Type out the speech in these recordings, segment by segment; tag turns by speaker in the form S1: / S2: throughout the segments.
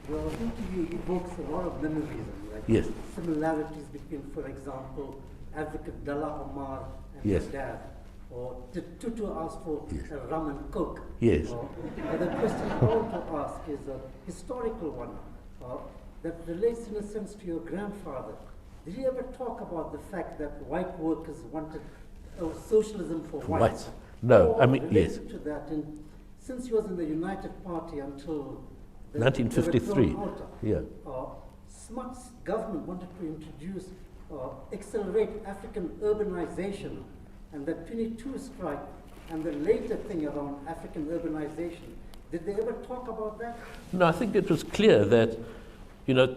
S1: Your interview evokes a lot of memories, like
S2: Yes.
S1: similarities between, for example, Advocate Dalla Omar and
S2: Yes.
S1: his dad, or Tutu asked for
S2: Yes.
S1: rum and coke.
S2: Yes.
S1: But the question I want to ask is a historical one that relates in a sense to your grandfather. Did he ever talk about the fact that white workers wanted socialism for whites?
S2: No,
S1: Or
S2: I mean, yes.
S1: related to that, and since he was in the United Party until
S2: 1953. Yeah.
S1: Smuts government wanted to introduce, accelerate African urbanization, and the 22 strike and the later thing around African urbanization. Did they ever talk about that?
S2: No, I think it was clear that, you know,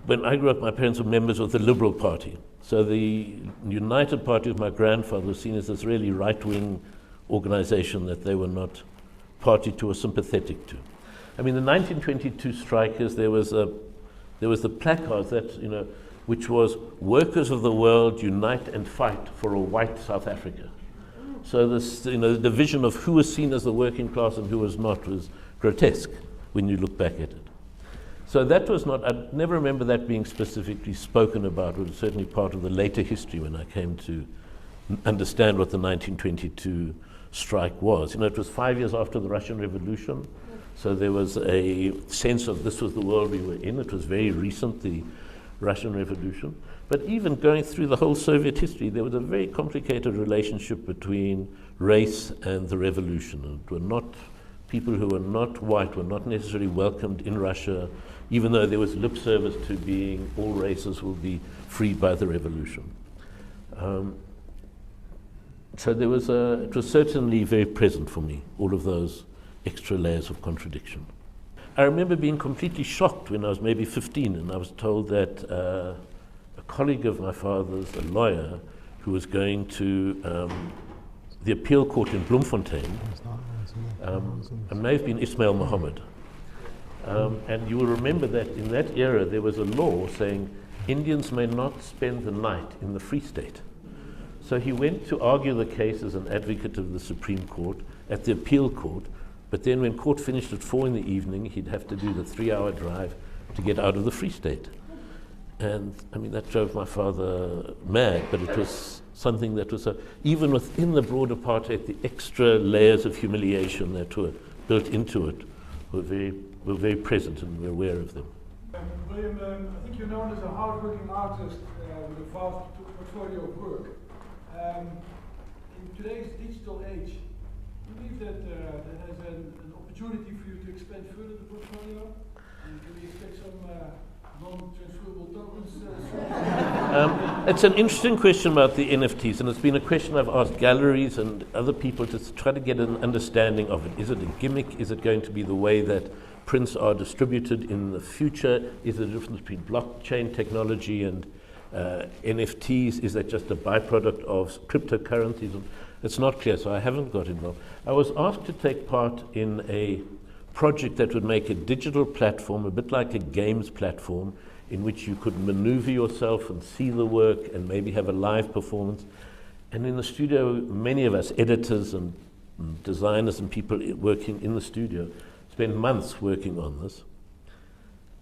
S2: when I grew up, my parents were members of the Liberal Party. So the United Party of my grandfather was seen as this really right-wing organization that they were not party to or sympathetic to. I mean, the 1922 strikers, there was the placard that, you know, which was "Workers of the world, unite and fight for a white South Africa." So this, you know, the division of who was seen as the working class and who was not was grotesque when you look back at it. So that was not, I never remember that being specifically spoken about. It was certainly part of the later history when I came to understand what the 1922 strike was. You know, it was 5 years after the Russian Revolution, so there was a sense of this was the world we were in. It was very recent, the Russian Revolution. But even going through the whole Soviet history, there was a very complicated relationship between race and the revolution. And it were not, people who were not white were not necessarily welcomed in Russia, even though there was lip service to being all races will be freed by the revolution. So there was it was certainly very present for me, all of those extra layers of contradiction. I remember being completely shocked when I was maybe 15 and I was told that a colleague of my father's, a lawyer, who was going to the appeal court in Bloemfontein, it may have been Ismail Mohammed. And you will remember that in that era there was a law saying Indians may not spend the night in the Free State. So he went to argue the case as an advocate of the Supreme Court at the appeal court, but then when court finished at 4 in the evening, he'd have to do the 3-hour drive to get out of the Free State. And I mean, that drove my father mad, but it was something that was, even within the broad apartheid, the extra layers of humiliation that were built into it were very present, and we're aware of them.
S3: William, I think you're known as a hard-working artist with a vast portfolio of work. In today's digital age, do you believe that that has an opportunity for you to expand further the portfolio? And can we expect some non-transferable tokens?
S2: It's an interesting question about the NFTs, and it's been a question I've asked galleries and other people to try to get an understanding of it. Is it a gimmick? Is it going to be the way that prints are distributed in the future? Is there a difference between blockchain technology and NFTs? Is that just a byproduct of cryptocurrencies? It's not clear, so I haven't got involved. I was asked to take part in a project that would make a digital platform, a bit like a games platform, in which you could maneuver yourself and see the work and maybe have a live performance. And in the studio, many of us, editors and designers and people working in the studio, spent months working on this.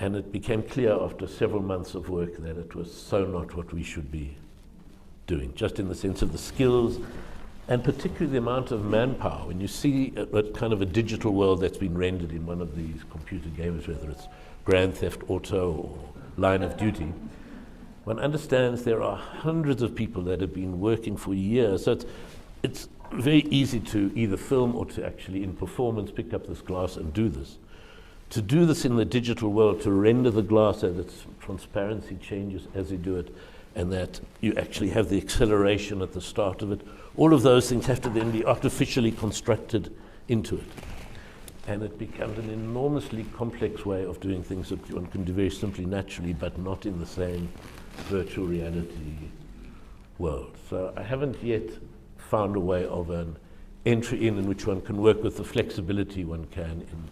S2: And it became clear after several months of work that it was so not what we should be doing, just in the sense of the skills and particularly the amount of manpower. When you see a kind of a digital world that's been rendered in one of these computer games, whether it's Grand Theft Auto or Line of Duty, one understands there are hundreds of people that have been working for years. So it's very easy to either film or to actually, in performance, pick up this glass and do this. To do this in the digital world, to render the glass so that its transparency changes as you do it, and that you actually have the acceleration at the start of it, all of those things have to then be artificially constructed into it. And it becomes an enormously complex way of doing things that one can do very simply naturally, but not in the same virtual reality world. So I haven't yet found a way of an entry in which one can work with the flexibility one can in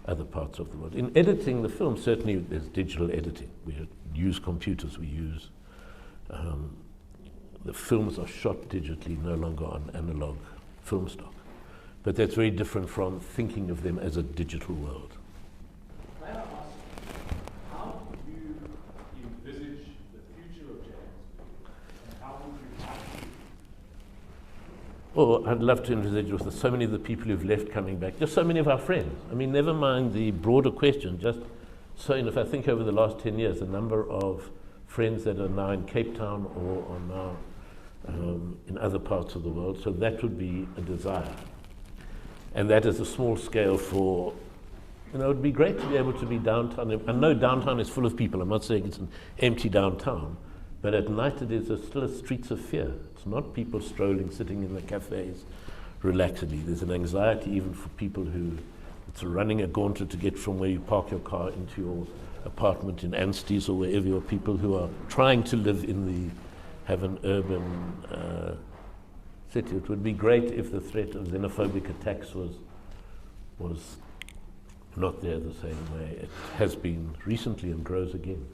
S2: other parts of the world. In editing the film, certainly there's digital editing. We use computers, we use the films are shot digitally, no longer on analog film stock. But that's very different from thinking of them as a digital world. Or I'd love to envisage with so many of the people who've left coming back, just so many of our friends. I mean, never mind the broader question, just so, and if I think over the last 10 years, the number of friends that are now in Cape Town or are now in other parts of the world, so that would be a desire. And that is a small scale for, you know, it would be great to be able to be downtown. I know downtown is full of people. I'm not saying it's an empty downtown, but at night it is still a streets of fear. It's not people strolling, sitting in the cafes relaxedly. There's an anxiety even for people who, it's running a gauntlet to get from where you park your car into your apartment in Anstey's or wherever you are, people who are trying to live have an urban city. It would be great if the threat of xenophobic attacks was not there the same way it has been recently and grows again.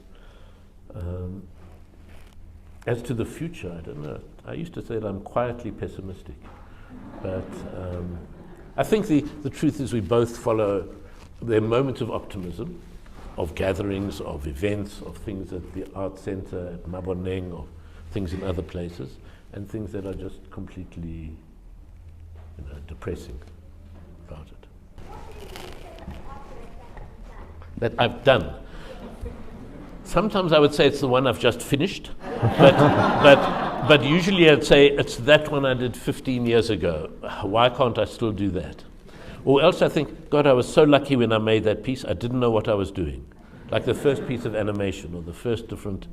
S2: As to the future, I don't know. I used to say that I'm quietly pessimistic, but I think the truth is we both follow. There are moments of optimism, of gatherings, of events, of things at the art center, at Maboneng, of things in other places, and things that are just completely, depressing about it. That I've done. Sometimes I would say it's the one I've just finished, but usually I'd say it's that one I did 15 years ago. Why can't I still do that? Or else I think, God, I was so lucky when I made that piece, I didn't know what I was doing. Like the first piece of animation or the first different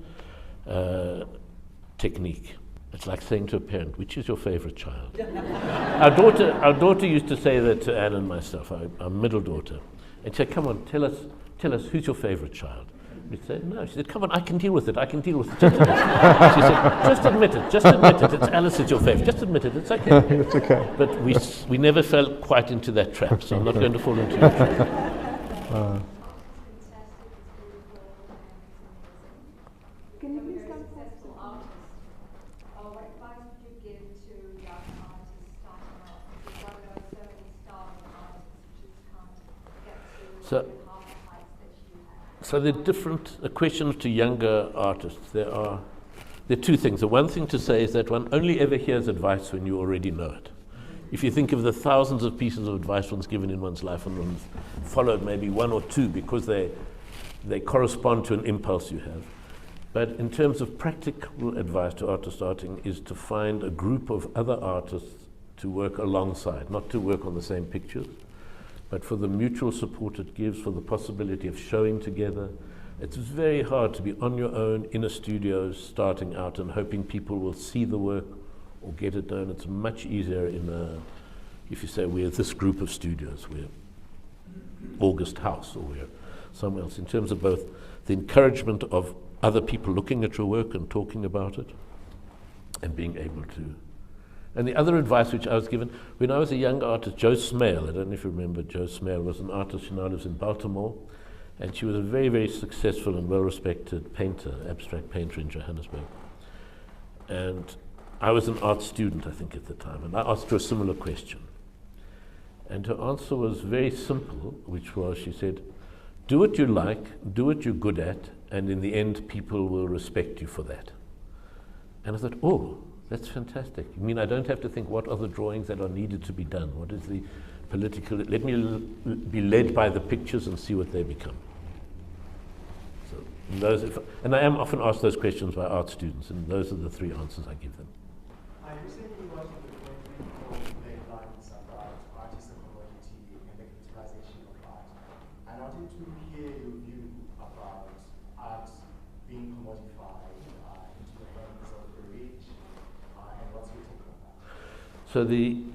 S2: technique. It's like saying to a parent, which is your favorite child? Our daughter used to say that to Anne and myself, our middle daughter. And she'd say, come on, tell us, who's your favorite child? We'd say, no. She said, come on, I can deal with it. Just admit it. She said, just admit it. It's Alice is your favorite. Just admit it. It's okay.
S4: It's okay.
S2: But we never fell quite into that trap, so I'm not going to fall into your trap.
S5: Can you please come successful artists? What advice would you give to young artists starting out? Because I know so many starving artists who just can't get to
S2: So-
S5: half the heights that you have.
S2: So there are different questions to younger artists. There are two things. The one thing to say is that one only ever hears advice when you already know it. If you think of the thousands of pieces of advice one's given in one's life and one's followed maybe one or two because they correspond to an impulse you have. But in terms of practical advice to artists starting is to find a group of other artists to work alongside, not to work on the same pictures, but for the mutual support it gives, for the possibility of showing together. It's very hard to be on your own in a studio starting out and hoping people will see the work or get it done. It's much easier if you say we're this group of studios, we're August House or we're somewhere else, in terms of both the encouragement of other people looking at your work and talking about it and being able to. And the other advice which I was given, when I was a young artist, Jo Smale, I don't know if you remember Jo Smale, was an artist who now lives in Baltimore, and she was a very, very successful and well-respected painter, abstract painter in Johannesburg. And I was an art student, I think, at the time, and I asked her a similar question. And her answer was very simple, which was, she said, do what you like, do what you're good at, and in the end, people will respect you for that. And I thought, oh, that's fantastic. I mean, I don't have to think what are the drawings that are needed to be done. What is the political, let me be led by the pictures and see what they become. So, and I am often asked those questions by art students, and those are the three answers I give them.
S6: I recently watched a documentary called The Lines about artists and commodity and the criticization of art. I wanted to hear your view about art being commodified into the hands of the rich, and what's your take on that?
S2: So the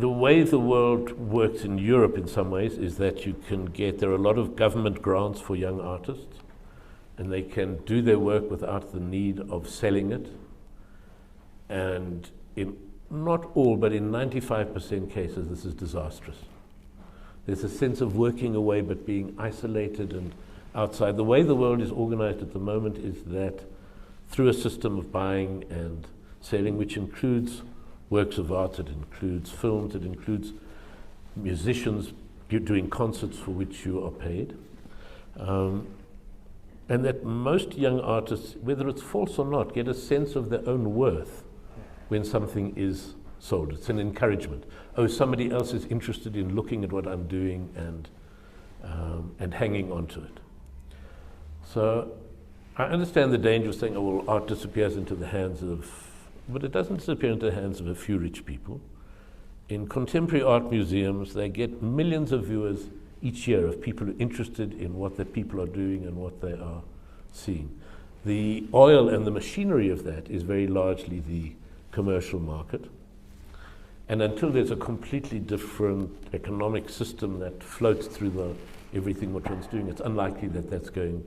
S2: way the world works in Europe in some ways is that there are a lot of government grants for young artists, and they can do their work without the need of selling it. And in not all, but in 95% cases, this is disastrous. There's a sense of working away but being isolated and outside. The way the world is organized at the moment is that through a system of buying and selling, which includes works of art, it includes films, it includes musicians doing concerts for which you are paid. And that most young artists, whether it's false or not, get a sense of their own worth when something is sold. It's an encouragement. Oh, somebody else is interested in looking at what I'm doing and hanging on to it. So I understand the danger of saying, oh, well, art disappears into the hands of, but it doesn't disappear into the hands of a few rich people. In contemporary art museums, they get millions of viewers each year of people who are interested in what the people are doing and what they are seeing. The oil and the machinery of that is very largely the commercial market. And until there's a completely different economic system that floats through everything what one's doing, it's unlikely that that's going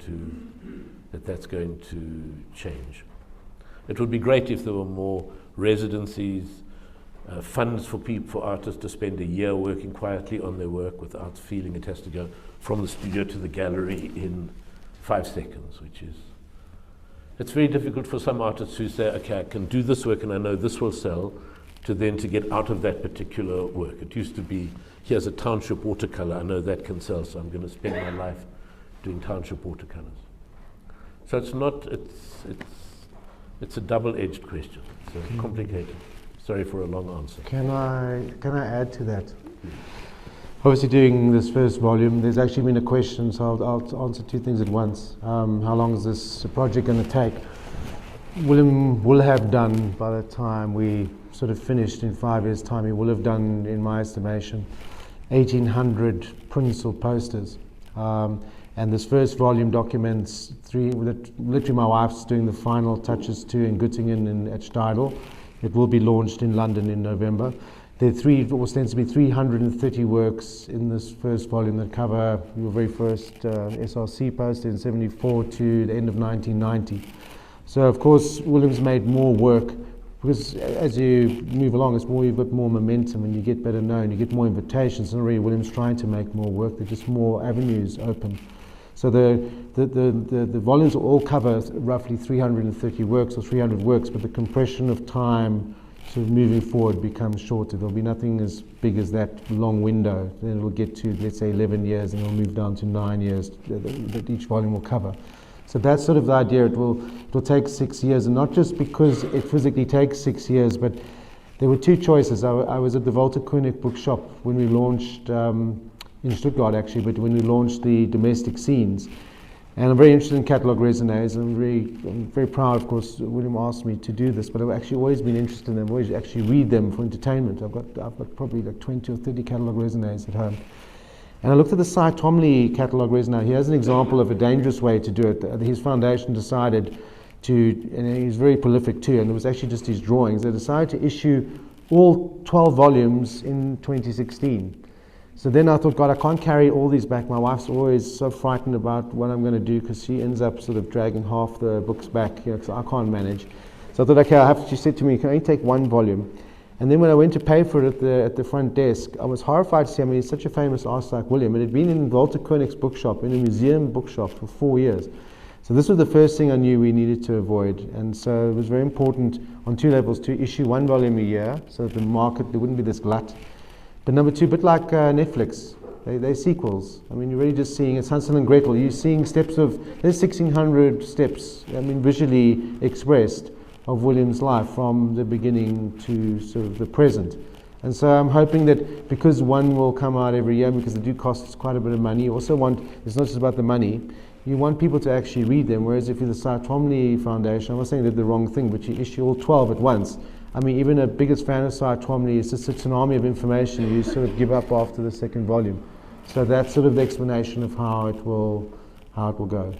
S2: to change. It would be great if there were more residencies, funds for artists to spend a year working quietly on their work without feeling it has to go from the studio to the gallery in 5 seconds, which is, it's very difficult for some artists who say, okay, I can do this work and I know this will sell, to get out of that particular work. It used to be, here's a township watercolor, I know that can sell, so I'm going to spend my life doing township watercolors. So it's a double-edged question. It's complicated. Sorry for a long answer.
S4: Can I add to that? Obviously, doing this first volume, there's actually been a question, so I'll answer two things at once. How long is this project going to take? William will have done, by the time we sort of finished in 5 years' time, he will have done, in my estimation, 1,800 prints or posters. And this first volume documents literally my wife's doing the final touches to in Göttingen and at Steidl. It will be launched in London in November. There are ostensibly 330 works in this first volume that cover your very first SRC poster in 74 to the end of 1990. So of course William's made more work, because as you move along, you've got more momentum and you get better known, you get more invitations. Not really William's trying to make more work, there's just more avenues open. So the volumes will all cover roughly 330 works or 300 works, but the compression of time sort of moving forward becomes shorter. There'll be nothing as big as that long window. Then it'll get to, let's say, 11 years, and it'll move down to 9 years that each volume will cover. So that's sort of the idea. It will take 6 years, and not just because it physically takes 6 years, but there were two choices. I was at the Walter Koenig bookshop when we launched, in Stuttgart actually, but when we launched the domestic scenes. And I'm very interested in catalogue raisonnés. I'm very proud, of course, William asked me to do this, but I've actually always been interested in them. I've always actually read them for entertainment. I've got probably like 20 or 30 catalogue raisonnés at home. And I looked at the Cy Tomley catalogue raisonné. He has an example of a dangerous way to do it. His foundation decided to, and he's very prolific too, and it was actually just his drawings. They decided to issue all 12 volumes in 2016. So then I thought, God, I can't carry all these back. My wife's always so frightened about what I'm going to do, because she ends up sort of dragging half the books back, because I can't manage. So I thought, okay, she said to me, can I only take one volume? And then when I went to pay for it at the front desk, I was horrified to see, he's such a famous artist like William. It had been in Walter Koenig's bookshop, in a museum bookshop for 4 years. So this was the first thing I knew we needed to avoid. And so it was very important on two levels to issue one volume a year, so that the market, there wouldn't be this glut. But number two, a bit like Netflix, they're sequels. You're really just seeing, it's Hansel and Gretel, you're seeing steps of, there's 1,600 steps, visually expressed, of William's life from the beginning to sort of the present. And so I'm hoping that because one will come out every year, because they do cost quite a bit of money, you also want, it's not just about the money, you want people to actually read them, whereas if you're the Cy Tomley Foundation, I'm not saying they did the wrong thing, but you issue all 12 at once. Even a biggest fan of Cy Tomley, it's just a tsunami of information, you sort of give up after the second volume. So that's sort of the explanation of how it will go.